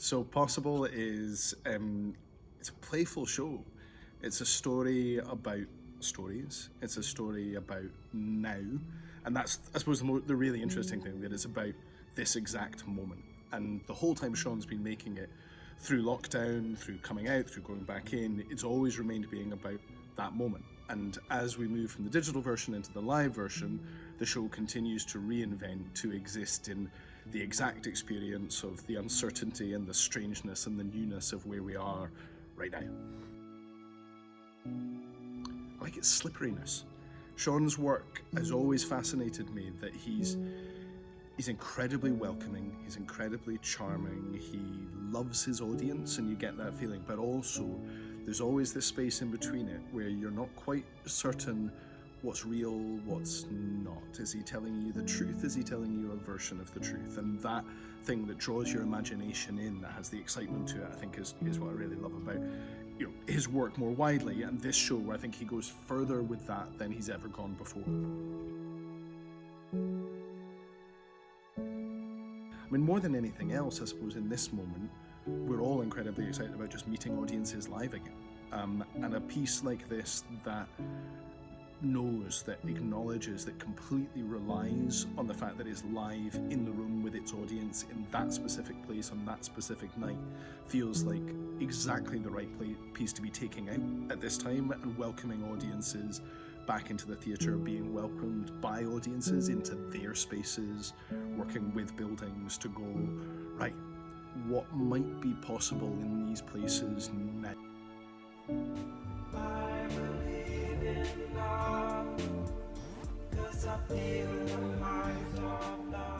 So Possible is it's a playful show. It's a story about stories. It's a story about now, and that's, I suppose, the really interesting thing, that it's about this exact moment. And the whole time Sean's been making it, through lockdown, through coming out, through going back in, it's always remained being about that moment. And as we move from the digital version into the live version, the show continues to reinvent, to exist in the exact experience of the uncertainty and the strangeness and the newness of where we are right now. I like its slipperiness. Sean's work has always fascinated me, that he's incredibly welcoming, he's incredibly charming, he loves his audience, and you get that feeling, but also there's always this space in between it where you're not quite certain what's real, what's not. Is he telling you the truth? Is he telling you a version of the truth? And that thing that draws your imagination in, that has the excitement to it, I think is what I really love about his work more widely, and this show, where I think he goes further with that than he's ever gone before. I mean, more than anything else, I suppose, in this moment, we're all incredibly excited about just meeting audiences live again. And a piece like this that knows, that acknowledges, that completely relies on the fact that it's live in the room with its audience in that specific place on that specific night, feels like exactly the right piece to be taking out at this time, and welcoming audiences back into the theatre, being welcomed by audiences into their spaces, working with buildings to go, right, what might be possible in these places now? I believe in love, 'cause I feel the minds of love.